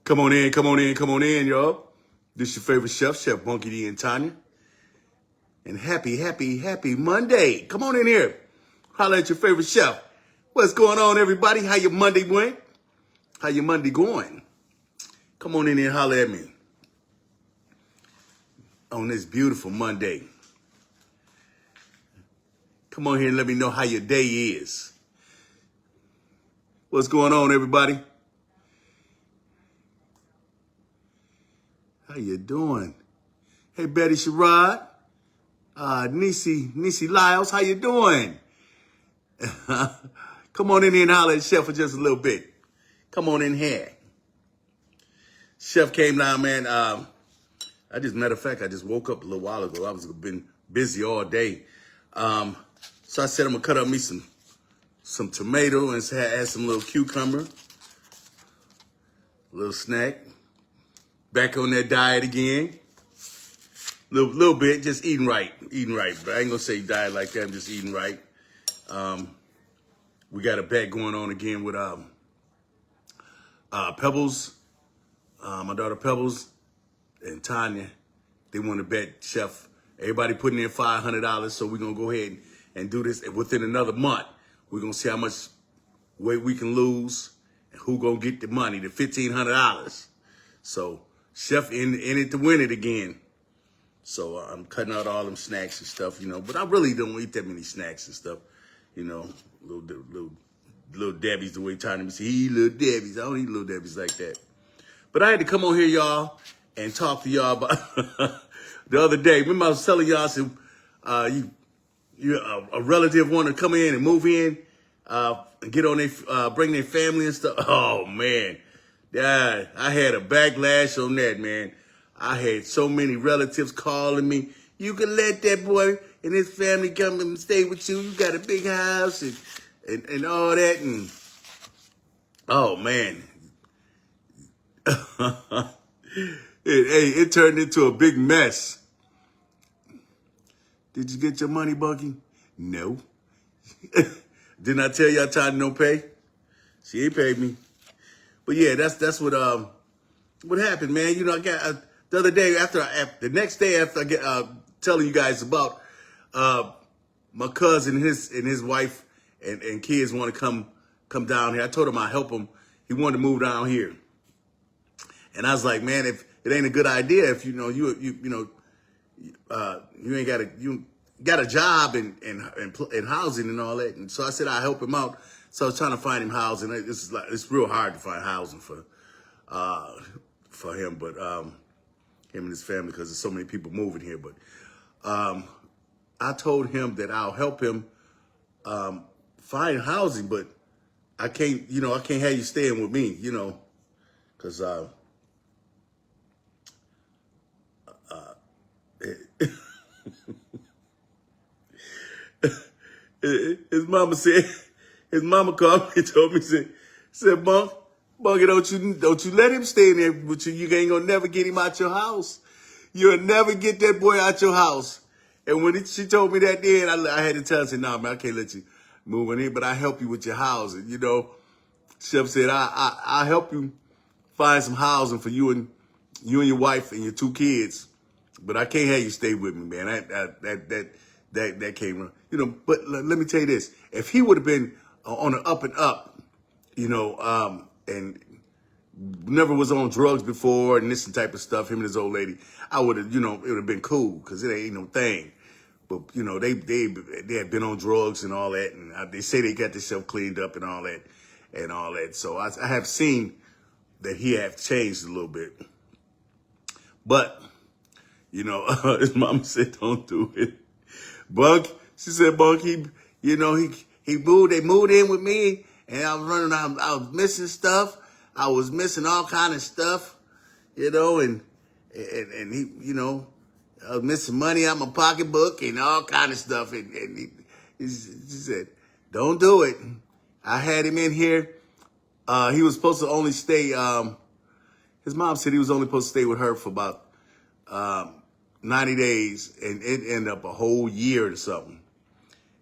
Come on in, come on in, come on in, y'all. This your favorite chef, Chef Bunky D and Tanya. And happy Monday. Come on in here. Holla at your favorite chef. What's going on, everybody? How your Monday went? How your Monday going? Come on in here and holla at me on this beautiful Monday. Come on here and let me know how your day is. What's going on, everybody? How you doing? Hey, Betty Sherrod. Nisi Lyles, how you doing? Come on in here and holler at Chef for just a little bit. Come on in here. Chef came down, man. Matter of fact, I just woke up a little while ago. I was been busy all day. So I said I'm gonna cut up me some tomato and add some little cucumber. A little snack. Back on that diet again. Little bit, just eating right. But I ain't gonna say diet like that, I'm just eating right. We got a bet going on again with Pebbles, my daughter Pebbles and Tanya. They want to bet Chef. Everybody putting in $500, so we're gonna go ahead and do this within another month. We're gonna see how much weight we can lose and who gonna get the money, the $1,500. So Chef in it to win it again. So I'm cutting out all them snacks and stuff, but I really don't eat that many snacks and stuff, little Debbie's the way Tanya say, he little Debbie's. I don't eat little Debbie's like that. But I had to come on here, y'all, and talk to y'all about the other day. Remember I was telling y'all, I said, a relative want to come in and move in, and get on bring their family and stuff. Oh man, yeah, I had a backlash on that, man. I had so many relatives calling me. You can let that boy and his family come and stay with you. You got a big house and all that. And oh man, it turned into a big mess. Did you get your money, Bunky? No. Didn't I tell y'all Tanya no pay? She ain't paid me. But yeah, that's what happened, man. I got the other day the next day after I get telling you guys about my cousin and his wife and kids want to come down here. I told him I'd help him. He wanted to move down here, and I was like, man, if it ain't a good idea, if you ain't got a job and housing and all that, and so I said I'd help him out. So I was trying to find him housing. It's real hard to find housing for him, but him and his family, because there's so many people moving here. But I told him that I'll help him find housing, but I can't have you staying with me, because his mama called me and told me, said, Bunky, don't you let him stay in there with you. You ain't gonna never get him out your house. You'll never get that boy out your house. And when she told me that then, I had to tell her, I said, nah, man, I can't let you move in here, but I help you with your housing. Chef said, I'll help you find some housing for you and your wife and your 2 kids, but I can't have you stay with me, man. That came wrong. But let me tell you this. If he would have been on the up and up, and never was on drugs before and this type of stuff, him and his old lady, I would have, it would have been cool because it ain't no thing. But, they had been on drugs and all that, and they say they got themselves cleaned up and all that. So I have seen that he have changed a little bit. But, his mama said, don't do it. She said, Bunky, they moved in with me, and I was missing stuff. I was missing all kind of stuff, and he, I was missing money out my pocketbook and all kind of stuff. And she said, don't do it. I had him in here. He was supposed to only stay, his mom said he was only supposed to stay with her for about 90 days, and it ended up a whole year or something.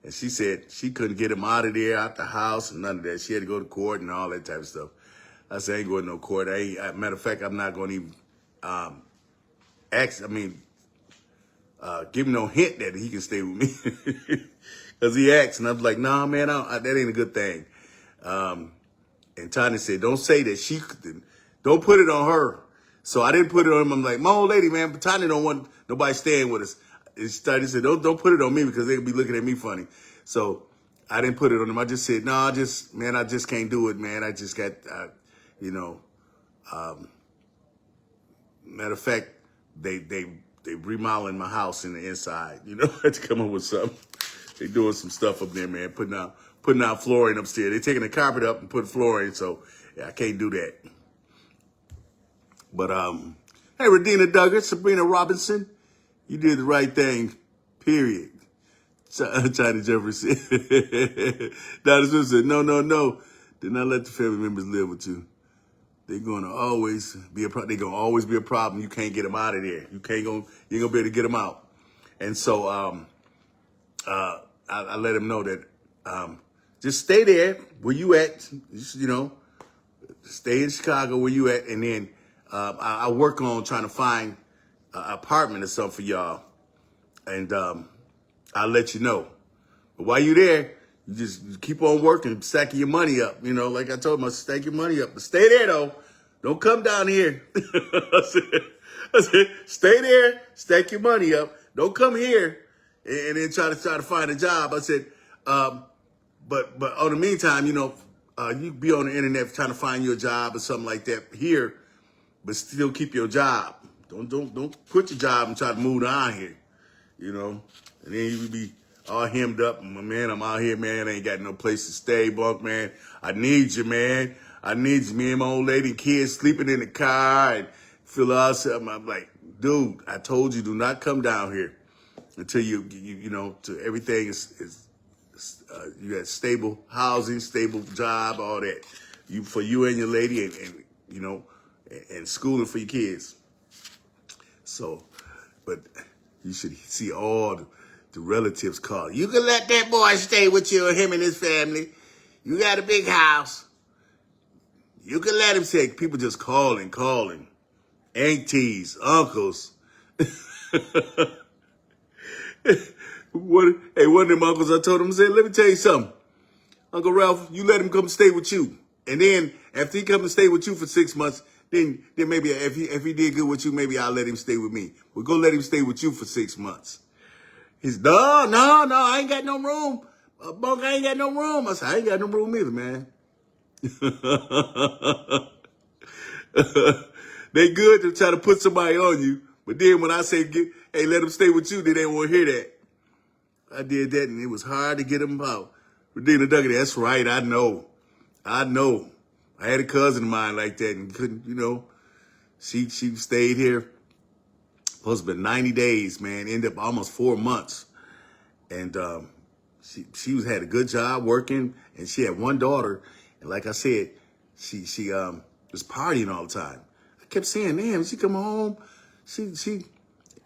And she said she couldn't get him out of there, out the house, and none of that. She had to go to court and all that type of stuff. I said, I ain't going to no court. Matter of fact, I'm not going to even give him no hint that he can stay with me. Because he asked, and I was like, nah, man, that ain't a good thing. And Tanya said, don't say that don't put it on her. So I didn't put it on him. I'm like, my old lady, man, but Tanya don't want nobody staying with us. And Tanya said, don't put it on me because they'll be looking at me funny. So I didn't put it on him. I just said, no, I just can't do it, man. I just got, matter of fact, they remodeling my house in the inside. I had to come up with something. They doing some stuff up there, man, putting out flooring upstairs. They taking the carpet up and putting flooring, so yeah, I can't do that. But hey, Radina Duggar, Sabrina Robinson, you did the right thing, period. China Jefferson. Dr. Smith said, no. Do not let the family members live with you. They're gonna always be a problem. You can't get them out of there. You ain't gonna be able to get them out. And so I let him know that just stay there where you at. Stay in Chicago where you at, and then I work on trying to find an apartment or something for y'all, and I'll let you know. But while you there, you just keep on working, stacking your money up. Like I told him, stack your money up. But stay there though. Don't come down here. I said, stay there, stack your money up. Don't come here and then try to find a job. I said, but in the meantime, you be on the internet trying to find you a job or something like that here, but still keep your job. Don't quit your job and try to move down here, And then you be all hemmed up. Man, I'm out here, man. I ain't got no place to stay, Bunk, man. I need you, man. I need you. Me and my old lady and kids sleeping in the car and feel all something. I'm like, dude, I told you, do not come down here until till everything is you got stable housing, stable job, all that. For you and your lady and schooling for your kids. So, but you should see all the relatives call. You can let that boy stay with you, him and his family. You got a big house. You can let him say, people just calling. Aunties, uncles. One of them uncles, I told him, I said, let me tell you something. Uncle Ralph, you let him come stay with you. And then after he comes and stay with you for 6 months, then maybe if he did good with you, maybe I'll let him stay with me. We're going to let him stay with you for 6 months. He's, no, I ain't got no room. Bunk, I ain't got no room. I said, I ain't got no room either, man. They good to try to put somebody on you. But then when I say, hey, let him stay with you, they didn't want to hear that. I did that, and it was hard to get him out. Radina Duggar, that's right, I know. I had a cousin of mine like that and couldn't, she stayed here. Supposed to be 90 days, man. Ended up almost 4 months. And she had a good job working, and she had one daughter. And like I said, she was partying all the time. I kept saying, damn, she come home, she see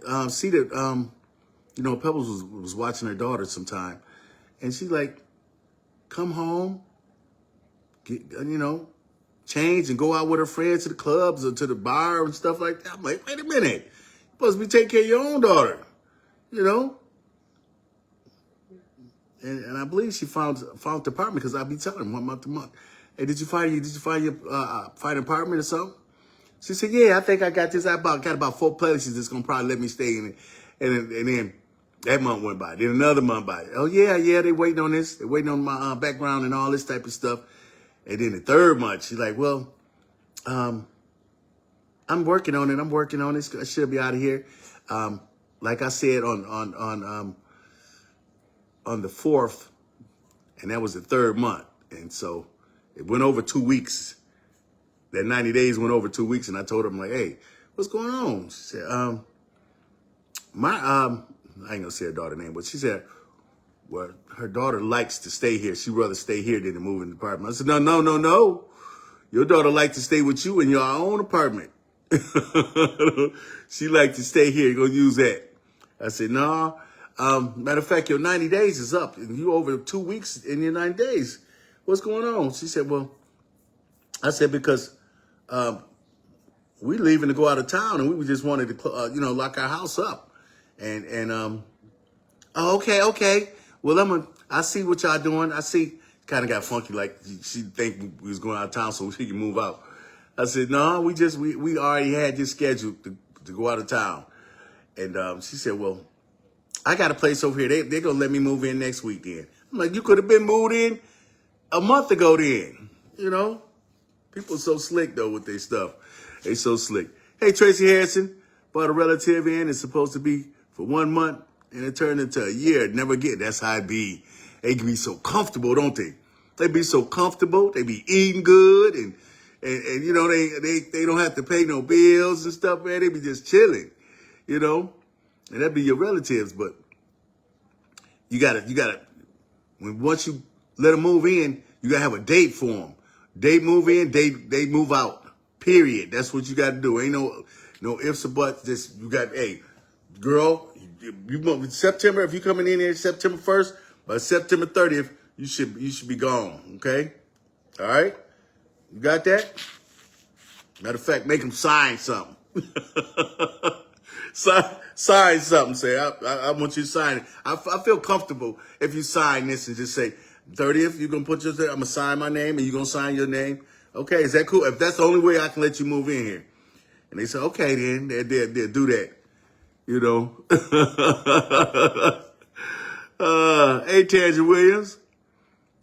that, Pebbles was watching her daughter sometime. And she like, come home, get, change and go out with her friends to the clubs or to the bar and stuff like that. I'm like, wait a minute. You're supposed to be taking care of your own daughter, And I believe she found the apartment because I'll be telling her 1 month to month. Hey, did you find your find an apartment or something? She said, yeah, I think I got this. Got about 4 places that's gonna probably let me stay in it. And then that month went by. Then another month by. Oh yeah, they waiting on this. They waiting on my background and all this type of stuff. And then the 3rd month, she's like, well, I'm working on it. I should be out of here. Like I said on the 4th, and that was the 3rd month. And so it went over 2 weeks. That 90 days went over 2 weeks, and I told her, I'm like, hey, what's going on? She said, I ain't gonna say her daughter's name, but she said, well, her daughter likes to stay here. She'd rather stay here than to move in the apartment. I said, no. Your daughter likes to stay with you in your own apartment. She likes to stay here. You're gonna use that. I said, no. Matter of fact, your 90 days is up. And you over 2 weeks in your 90 days. What's going on? She said, well, I said, because we leaving to go out of town, and we just wanted to, lock our house up. Oh, okay. Well, I see what y'all doing. I see. Kind of got funky, like she think we was going out of town so she can move out. I said, no, we already had this scheduled to go out of town. And she said, well, I got a place over here. They're going to let me move in next week then. I'm like, you could have been moved in a month ago then. People so slick, though, with their stuff. They so slick. Hey, Tracy Harrison, brought a relative in. It's supposed to be for 1 month, and it turned into a year. Never again. That's how it be. They can be so comfortable, don't they? They be so comfortable. They be eating good, and they don't have to pay no bills and stuff, man. They be just chilling, and that'd be your relatives. But you gotta. Once you let them move in, you gotta have a date for them. They move in, they move out. Period. That's what you gotta do. Ain't no ifs or buts. Just you got, hey, girl, you September. If you coming in here September 1st. By September 30th, you should be gone, okay? All right? You got that? Matter of fact, make them sign something. sign something. Say, I want you to sign it. I feel comfortable if you sign this and just say, 30th, you're going to put I'm going to sign my name, and you're going to sign your name. Okay, is that cool? If that's the only way I can let you move in here. And they say, okay, then, they'll do that. Hey, Tangie Williams,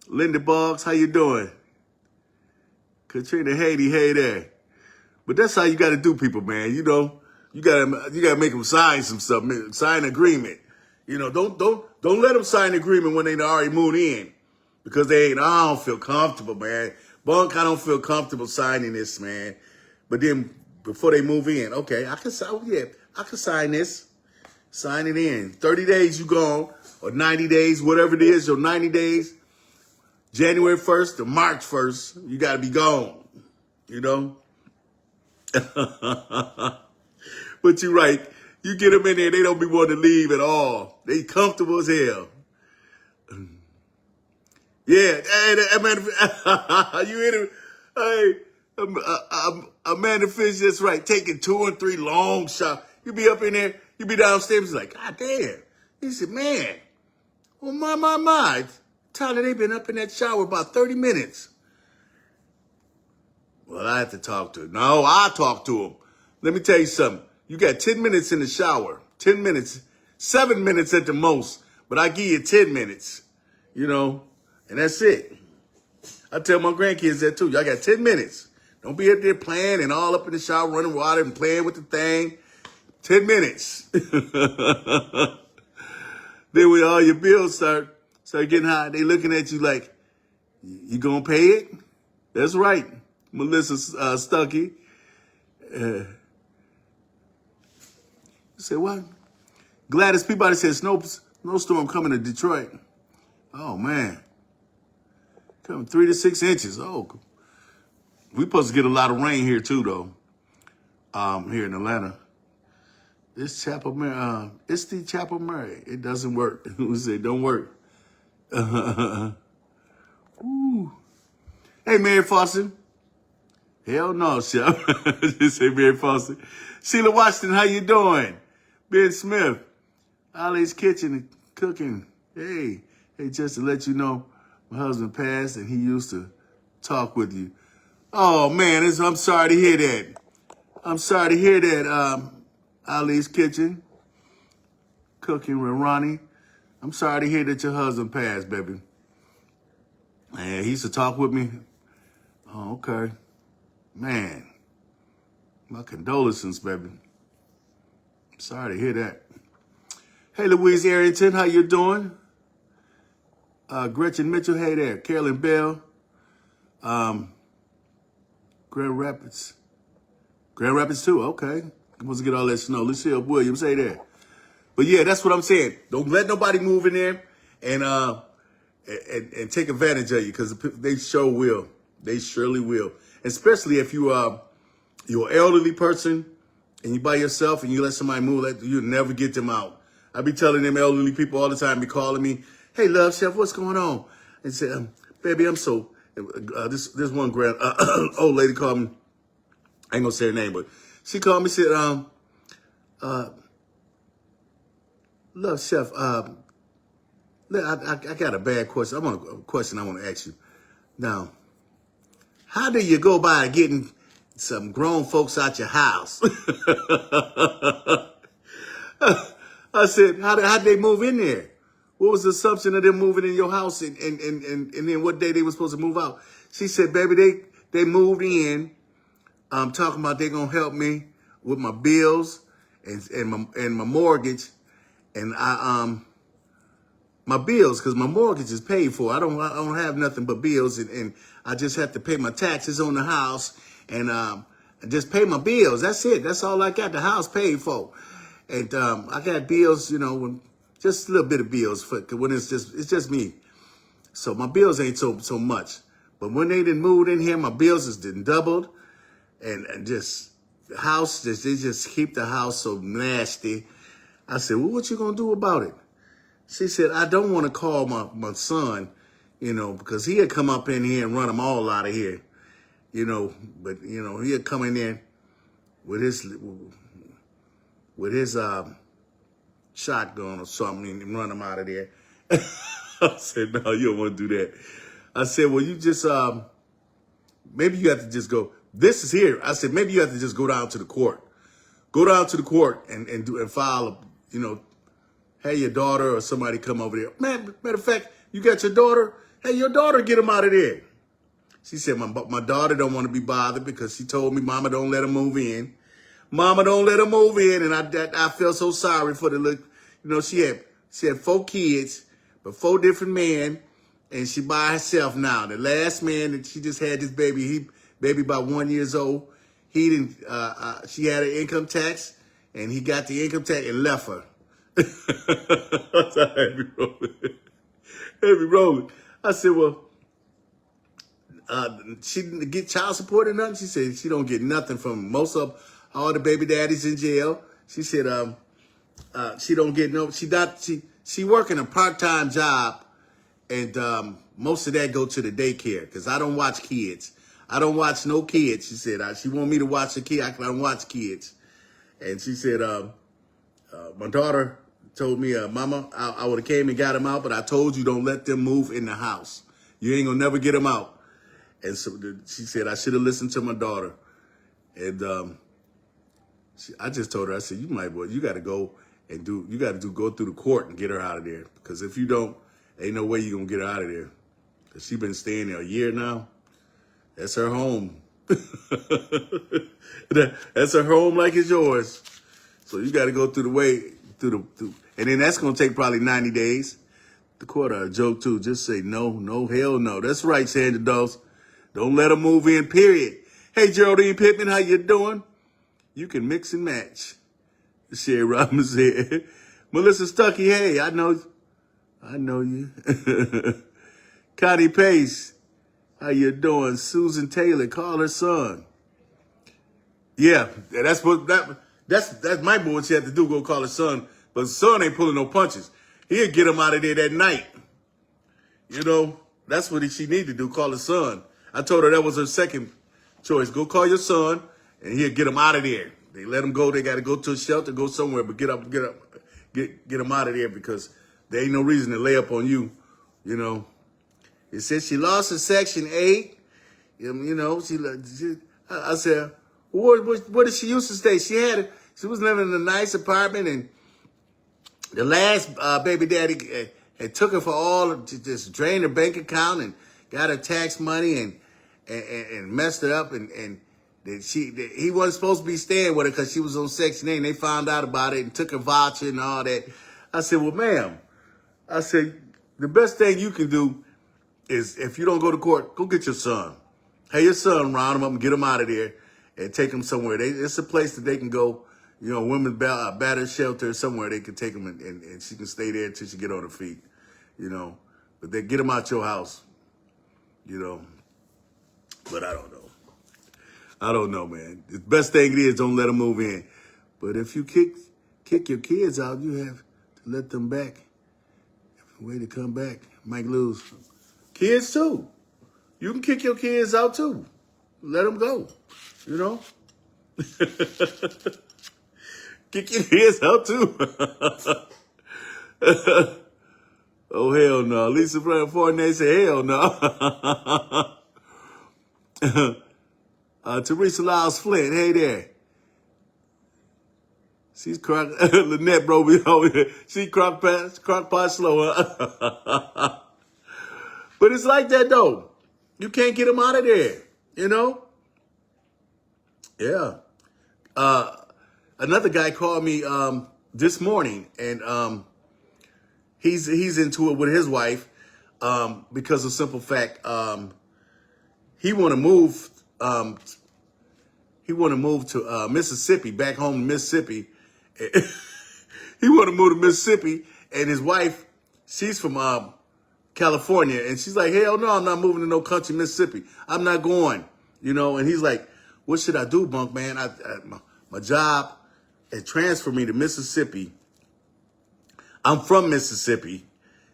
Linda Boggs, how you doing? Katrina Haiti, hey there. But that's how you got to do people, man. You got to make them sign some stuff, sign an agreement. Don't let them sign an agreement when they already moved in, because I don't feel comfortable, man. Bunk, I don't feel comfortable signing this, man. But then before they move in, okay, I can sign this. Sign it in. 30 days you gone, or 90 days, whatever it is, your 90 days, January 1st to March 1st, you got to be gone, But you're right. You get them in there, they don't be wanting to leave at all. They comfortable as hell. Yeah, hey, you hear him? Hey, Amanda Fish, that's right, taking 2 and 3 long shots. You be up in there, you be downstairs, he's like, God damn. He said, man, well, my. Tyler, they been up in that shower about 30 minutes. Well, I have to talk to him. No, I'll talk to him. Let me tell you something. You got 10 minutes in the shower. 10 minutes. 7 minutes at the most. But I give you 10 minutes. And that's it. I tell my grandkids that too. Y'all got 10 minutes. Don't be up there playing and all up in the shower, running water and playing with the thing. 10 minutes. Then when all your bills start getting high, they looking at you like, you gonna pay it? That's right, Melissa Stuckey. You say, what? Gladys Peabody says, snowstorm coming to Detroit. Oh, man. Coming 3 to 6 inches. Oh, we supposed to get a lot of rain here, too, though, here in Atlanta. It's Chapel Mary. It's the Chapel Mary. It doesn't work. We say, don't work. Ooh. Hey, Mary Foster. Hell no, Chef. Just say Mary Foster. Sheila Washington, how you doing? Ben Smith. Ollie's Kitchen cooking. Hey, just to let you know, my husband passed and he used to talk with you. Oh, man, I'm sorry to hear that. I'm sorry to hear that, Ollie's Kitchen cooking with Ronnie. I'm sorry to hear that your husband passed, baby. And he used to talk with me. Oh, okay. Man, my condolences, baby. Sorry to hear that. Hey, Louise Arrington, how you doing? Gretchen Mitchell, hey there. Carolyn Bell. Grand Rapids. Grand Rapids too, okay. Supposed to get all that snow. Lucille Williams, hey there. But yeah, that's what I'm saying. Don't let nobody move in there and take advantage of you, because they sure will. They surely will. Especially if you're an elderly person and you by yourself and you let somebody move, you'll never get them out. I be telling them elderly people all the time, be calling me, hey, love, Chef, what's going on? And say, baby, I'm so This one old lady called me. I ain't gonna say her name, but she called me, said, look, Chef, look, I got a bad question. I want to ask you. Now, how do you go by getting some grown folks out your house? I said, how'd they move in there? What was the assumption of them moving in your house and then what day they were supposed to move out? She said, baby, they moved in. Talking about they gonna help me with my bills and my mortgage and my bills, because my mortgage is paid for. I don't have nothing but bills and I just have to pay my taxes on the house and just pay my bills. That's it. That's all I got. The house paid for. And I got bills, just a little bit of bills when it's just me. So my bills ain't so much. But when they done moved in here, my bills has been doubled. And just the house, they just keep the house so nasty. I said, well, what you gonna do about it? She said, I don't want to call my son, because he'd come up in here and run them all out of here, but he'd come in there with his shotgun or something and run them out of there. I said, no, you don't want to do that. I said, well, you just, maybe you have to just go. This is here. I said, maybe you have to just go down to the court. Go down to the court and file, have your daughter or somebody come over there. Matter of fact, you got your daughter. Hey, your daughter, get them out of there. She said, my daughter don't want to be bothered because she told me mama don't let her move in. Mama don't let her move in. And I felt so sorry for the look. She had 4 kids, but 4 different men. And she by herself now. The last man that she just had this baby, baby about 1 year old. He didn't. She had an income tax, and he got the income tax and left her. Heavy rolling. I said, well, she didn't get child support or nothing. She said she don't get nothing from most of all the baby daddies in jail. She said she don't get no. She working a part-time job, and most of that go to the daycare because I don't watch kids. I don't watch no kids. She said she want me to watch a kid. I don't watch kids. And she said my daughter told me, Mama, I would have came and got him out, but I told you don't let them move in the house. You ain't gonna never get them out. And so she said I should have listened to my daughter. And I just told her, I said, you got to go and go through the court and get her out of there. Because if you don't, ain't no way you're gonna get her out of there. Because she's been staying there a year now. That's her home. That's her home like it's yours. So you got to go through and then that's going to take probably 90 days. The court a joke too. Just say no, hell no. That's right, Sandra Dawes. Don't let her move in, period. Hey, Geraldine Pittman, how you doing? You can mix and match. Sherry Robbins said. Melissa Stuckey, hey, I know you. Connie Pace. How you doing? Susan Taylor, call her son. Yeah, that's my boy. What she had to do, go call her son. But son ain't pulling no punches. He'll get him out of there that night. That's what she need to do, call her son. I told her that was her second choice. Go call your son, and he'll get him out of there. They let him go. They got to go to a shelter, go somewhere, but get him out of there because there ain't no reason to lay up on you, It said she lost her Section 8. I said, where did she used to stay? She was living in a nice apartment, and the last baby daddy had took her for all to just drain her bank account and got her tax money and messed her up, and he wasn't supposed to be staying with her because she was on Section 8, and they found out about it and took her voucher and all that. I said, well, ma'am, the best thing you can do is if you don't go to court, go get your son. Hey, your son, round him up and get him out of there and take him somewhere. It's a place that they can go, women's battered shelter, somewhere they can take him and she can stay there until she get on her feet, But they get him out your house, But I don't know. I don't know, man. The best thing is don't let them move in. But if you kick your kids out, you have to let them back. Way to come back. Might lose kids too. You can kick your kids out too. Let them go. You know? Kick your kids out too. Oh, hell no. Lisa Fournier said, hell no. Teresa Lyles Flint, hey there. She's Lynette Broby over here. She crock pot slow, huh? But it's like that though. You can't get them out of there, you know? Yeah. Another guy called me this morning, and he's into it with his wife because of simple fact he want to move. He want to move to Mississippi, back home to Mississippi. He want to move to Mississippi, and his wife, she's from California, and she's like, hell no, I'm not moving to no country, Mississippi. I'm not going, you know. And he's like, what should I do, Bunk, man? My job had transferred me to Mississippi. I'm from Mississippi.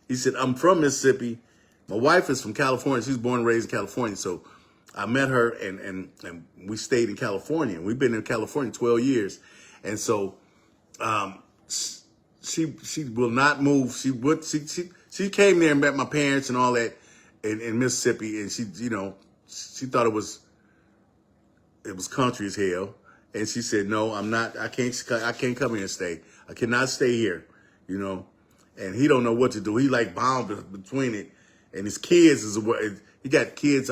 He said, I'm from Mississippi. My wife is from California. She's born and raised in California. So I met her, and we stayed in California. We've been in California 12 years. And so she will not move. She came there and met my parents and all that in Mississippi. And she, you know, she thought it was country as hell. And she said, no, I'm not. I can't come here and stay. I cannot stay here, you know. And he don't know what to do. He like bound between it. And his kids he got kids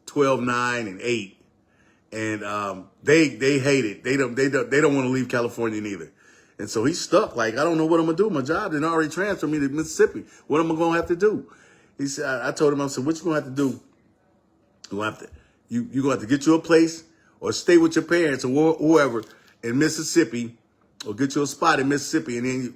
12, 9, and 8. And they hate it. They don't want to leave California neither. And so he's stuck. Like, I don't know what I'm gonna do. My job didn't already transfer me to Mississippi. What am I gonna have to do? He said, I told him, I said, what you gonna have to do? You're gonna have to get you a place or stay with your parents or whoever in Mississippi, or get you a spot in Mississippi, and then you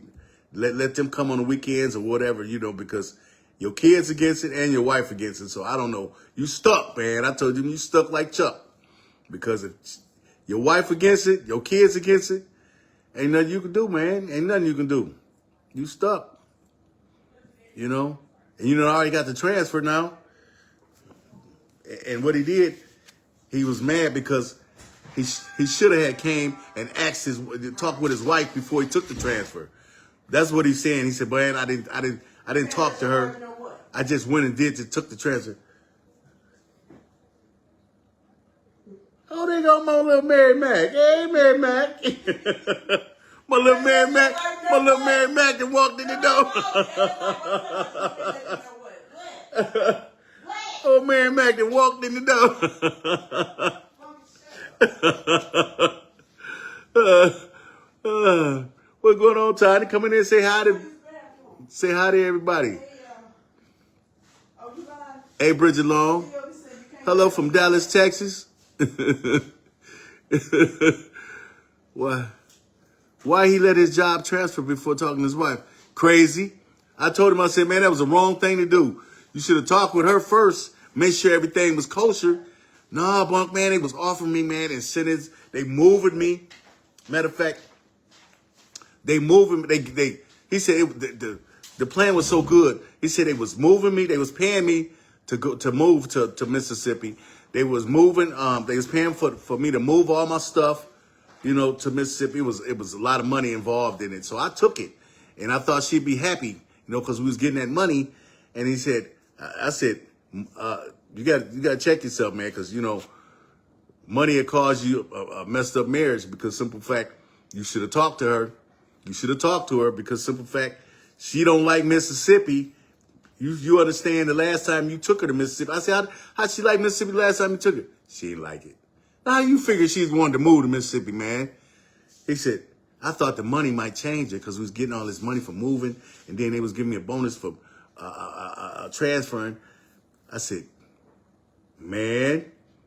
let them come on the weekends or whatever, you know, because your kids against it and your wife against it. So I don't know. You stuck, man. I told you stuck like Chuck. Because if your wife against it, your kids against it, ain't nothing you can do, man. Ain't nothing you can do. You stuck. You know? And you know, I already got the transfer now. And what he did, he was mad because he should have came and talked with his wife before he took the transfer. That's what he's saying. He said, man, I didn't talk to her. I just went and took the transfer. Oh, they go my little Mary Mac. Hey, Mary Mac. my little Mary Mac that walked in the door. Oh, Mary Mac that walked in the door. What's going on, Tiny? Come in there and say hi to everybody. Hey, Bridget Long. Hello from Dallas, Texas. Why he let his job transfer before talking to his wife? Crazy. I told him, I said, man, that was the wrong thing to do. You should have talked with her first, make sure everything was kosher. Nah, Bunk, man, they was offering me, man, incentives. They moving me. Matter of fact, they moving. He said the plan was so good. He said they was moving me. They was paying me to move to Mississippi. They was moving. They was paying for me to move all my stuff, you know, to Mississippi. It was a lot of money involved in it. So I took it, and I thought she'd be happy, you know, because we was getting that money. And he said, I said, you got to check yourself, man, because you know, money will cause you a messed up marriage. Because simple fact, you should have talked to her. You should have talked to her because simple fact, she don't like Mississippi. You understand the last time you took her to Mississippi. I said, how'd she like Mississippi the last time you took her? She didn't like it. Now, how you figure she's wanting to move to Mississippi, man? He said, I thought the money might change it because we was getting all this money for moving, and then they was giving me a bonus for transferring. I said, man,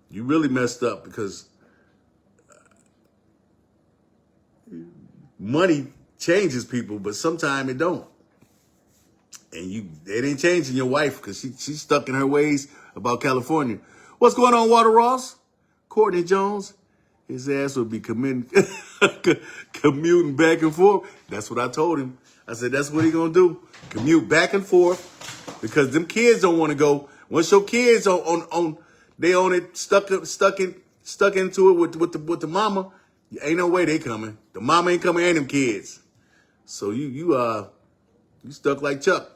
you really messed up because money changes people, but sometimes it don't. And it ain't changing your wife because she's stuck in her ways about California. What's going on, Walter Ross? Courtney Jones? His ass would be commuting back and forth. That's what I told him. I said, that's what he gonna do. Commute back and forth because them kids don't want to go. Once your kids on they on it, stuck into it with the mama, ain't no way they coming. The mama ain't coming and them kids. So you stuck like Chuck.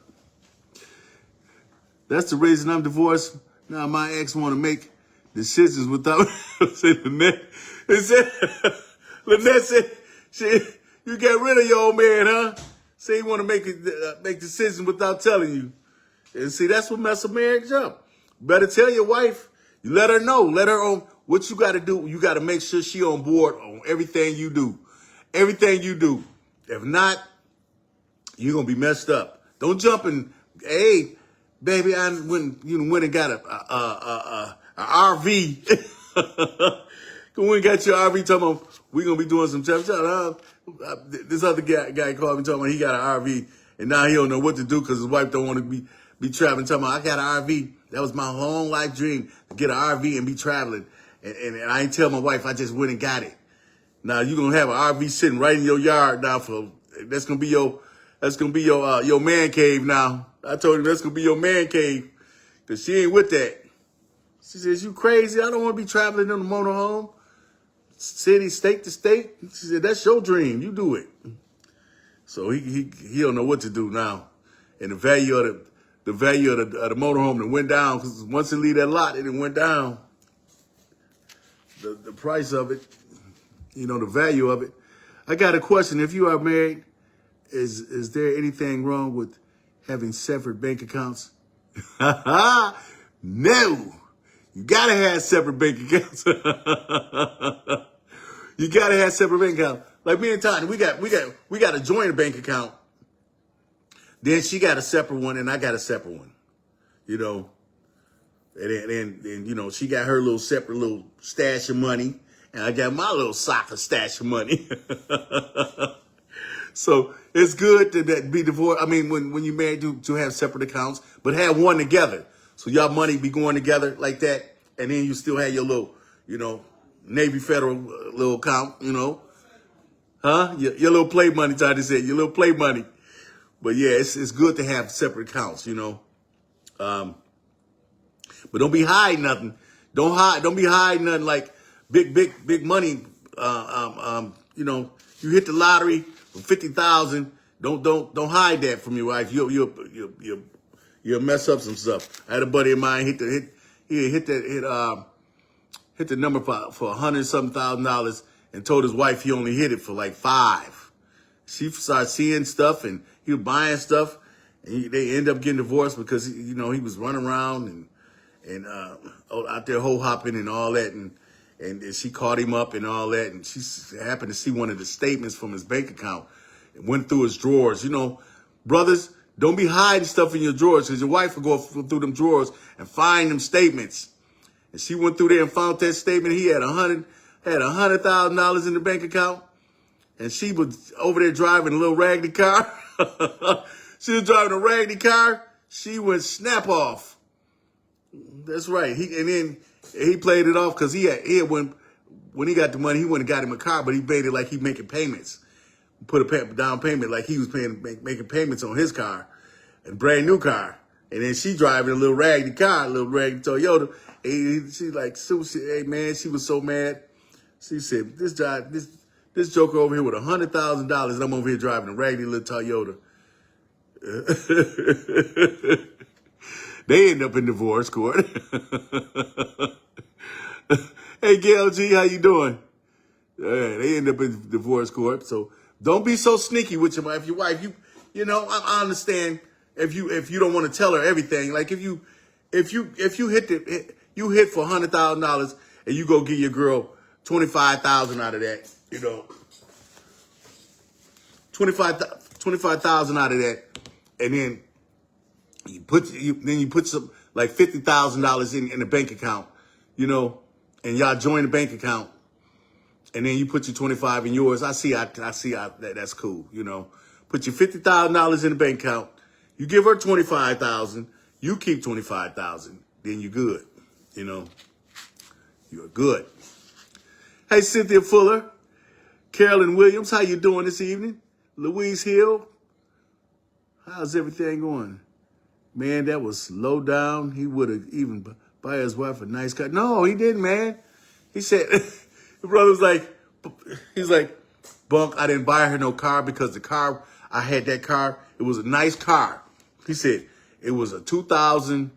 That's the reason I'm divorced. Now my ex want to make decisions without. Lynette said, you get rid of your old man, huh? Say you want to make decisions without telling you. And see, that's what mess a marriage up. Better tell your wife. You let her know. Let her on what you got to do. You got to make sure she on board on everything you do. Everything you do. If not, you're going to be messed up. Don't jump in. Hey, baby, I went and got a RV. When we got your RV, talking about we going to be doing some stuff. This other guy called me talking about he got an RV, and now he don't know what to do because his wife don't want to be traveling. Talking about, I got an RV. That was my long life dream, to get an RV and be traveling. And I ain't tell my wife, I just went and got it. Now you gonna have an RV sitting right in your yard now that's gonna be your man cave now. I told him that's gonna be your man cave, cause she ain't with that. She says, you crazy? I don't want to be traveling in the motorhome, city, state to state. She said, that's your dream. You do it. So he don't know what to do now. And the value of the motorhome that went down, because once it leave that lot, it went down. The price of it, the value of it. I got a question. If you are married, is there anything wrong with having separate bank accounts? No. You gotta have separate bank accounts. You gotta have separate bank accounts. Like me and Tanya, we got a joint bank account. Then she got a separate one, and I got a separate one. And she got her little separate little stash of money, and I got my little soccer stash of money. So it's good to be divorced. I mean, when you're married, to have separate accounts, but have one together. So y'all money be going together like that, and then you still have your little, Navy Federal little account, huh? Your little play money, Tony said, your little play money. But yeah, it's good to have separate accounts, But don't be hiding nothing. Don't be hiding nothing like big money. You hit the lottery for 50,000. Don't hide that from your wife. You'll mess up some stuff. I had a buddy of mine hit the number for $100,000 and told his wife he only hit it for like $5. She started seeing stuff and he was buying stuff, and they end up getting divorced because he was running around and out there hoe hopping and all that, and she caught him up and all that, and she happened to see one of the statements from his bank account and went through his drawers. Brothers, don't be hiding stuff in your drawers, because your wife will go through them drawers and find them statements. And she went through there and found that statement. He had $100,000 in the bank account, and she was over there driving a little raggedy car. She was driving a raggedy car. She went snap off. That's right. Then he played it off because he had when he got the money, he went and got him a car, but he made it like he making payments. Put a down payment like he was making payments on his car, a brand new car. And then she driving a little raggedy car, a little raggedy Toyota. And she hey man, she was so mad. She said, this joker over here with $100,000, and I'm over here driving a raggedy little Toyota. They end up in divorce court. Hey, Gail G, how you doing? They end up in divorce court. So don't be so sneaky with your wife. Your wife, I understand if you don't want to tell her everything. Like if you hit for $100,000 and you go give your girl 25,000 out of that, 25,000 out of that, and then you put some like $50,000 in the bank account, and y'all join the bank account, and then you put your 25 in yours. I see how that's cool, Put your $50,000 in the bank account. You give her 25,000. You keep 25,000. Then you're good, You're good. Hey, Cynthia Fuller, Carolyn Williams, how you doing this evening? Louise Hill, how's everything going? Man, that was low down. He would have even buy his wife a nice car. No, he didn't, man. He said, the brother was like, he's like, Bunk, I didn't buy her no car because the car, I had that car. It was a nice car. He said, it was a 2000,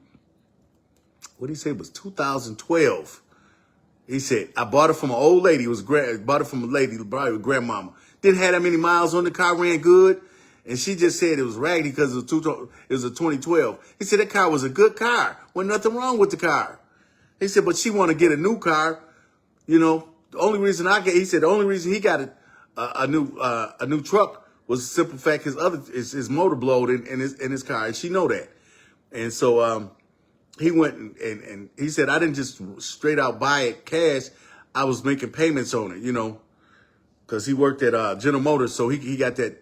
what did he say? It was 2012. He said, I bought it from an old lady. It was bought it from a lady, probably with grandmama. Didn't have that many miles on the car, ran good. And she just said it was raggedy because it was a 2012. He said that car was a good car. Wasn't nothing wrong with the car. He said, but she want to get a new car. You know, the only reason he got a new truck was the simple fact his motor blowed in his car, and she know that. And so he went and he said, I didn't just straight out buy it cash. I was making payments on it, you know, because he worked at General Motors, so he got that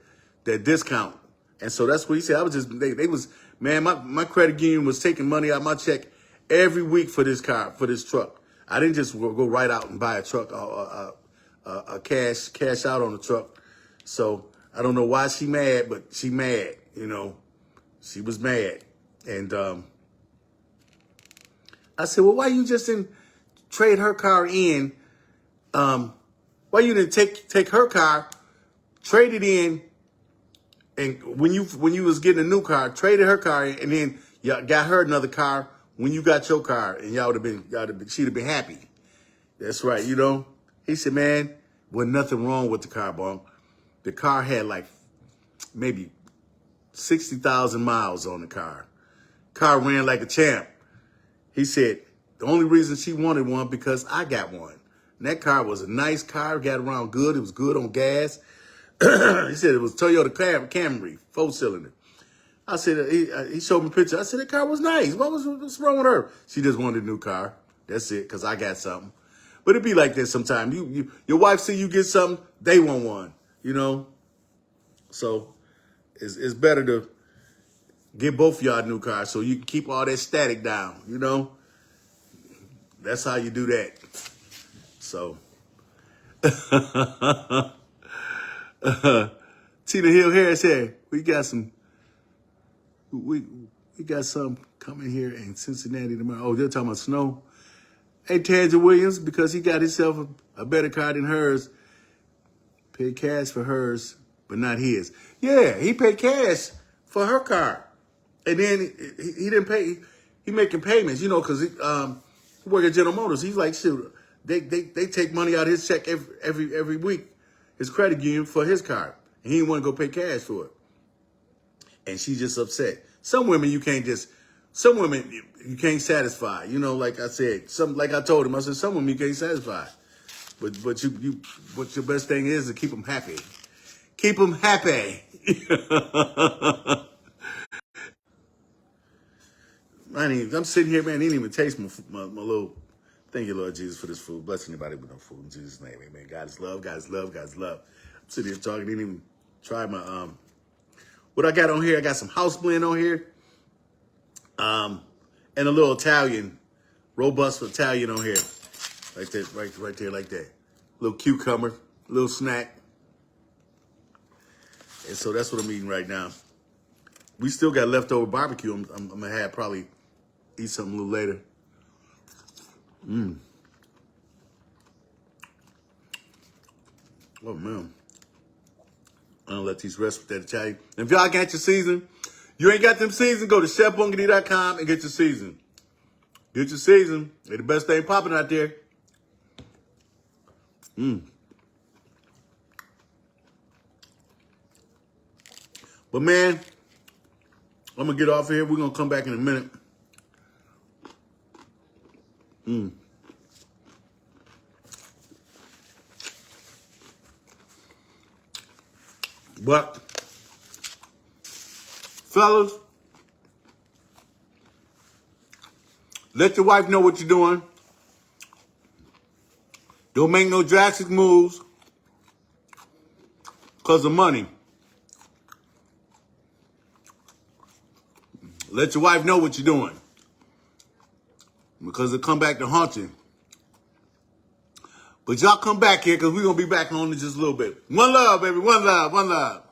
discount. And so that's what he said. I was just, they was, man, my credit union was taking money out of my check every week for this car, for this truck. I didn't just go right out and buy a truck, cash out on the truck. So I don't know why she mad, but she mad, you know, she was mad. And I said, well, why you just didn't trade her car in? Why you didn't take her car, trade it in, and when you was getting a new car, traded her car in, and then y'all got her another car when you got your car, and she'd have been happy. That's right, you know. He said, man, wasn't nothing wrong with the car, Bunk. The car had like maybe 60,000 miles on the car. Car ran like a champ. He said, the only reason she wanted one because I got one. And that car was a nice car, got around good. It was good on gas. He said it was Toyota Camry, 4-cylinder. I said, he showed me a picture. I said, that car was nice. What's wrong with her? She just wanted a new car. That's it, because I got something. But it be like that sometimes. Your wife see you get something, they want one, you know? So it's better to get both of y'all new cars so you can keep all that static down, you know? That's how you do that. So, Tina Hill Harris here. We got some coming here in Cincinnati tomorrow. Oh, they're talking about snow. Hey, Tanger Williams, because he got himself a better car than hers, paid cash for hers, but not his. Yeah, he paid cash for her car. And then he didn't pay. He making payments, you know, because he work at General Motors. He's like, shoot, they take money out of his check every week, his credit union for his car. And he didn't want to go pay cash for it. And she's just upset. Some women you can't satisfy. You know, like I said, like I told him, I said, some women you can't satisfy. But your best thing is to keep them happy. Keep them happy. I'm sitting here, man, I didn't even taste my little, thank you, Lord Jesus, for this food. Bless anybody with no food in Jesus' name, amen. God is love, God is love, God is love. I'm sitting here talking, didn't even try my, what I got on here, I got some house blend on here, and a little Italian, robust Italian on here, like that, right there, like that. Little cucumber, little snack. And so that's what I'm eating right now. We still got leftover barbecue. I'm going to probably eat something a little later. Oh, man. I'm going to let these rest with that Italian. And if y'all got your season, you ain't got them season, go to chefbunkity.com and get your season. Get your season. They're the best thing popping out there. But, man, I'm going to get off of here. We're going to come back in a minute. But, fellas, let your wife know what you're doing. Don't make no drastic moves because of money. Let your wife know what you're doing because it'll come back to haunt you. But y'all come back here because we're going to be back on in just a little bit. One love, baby. One love. One love.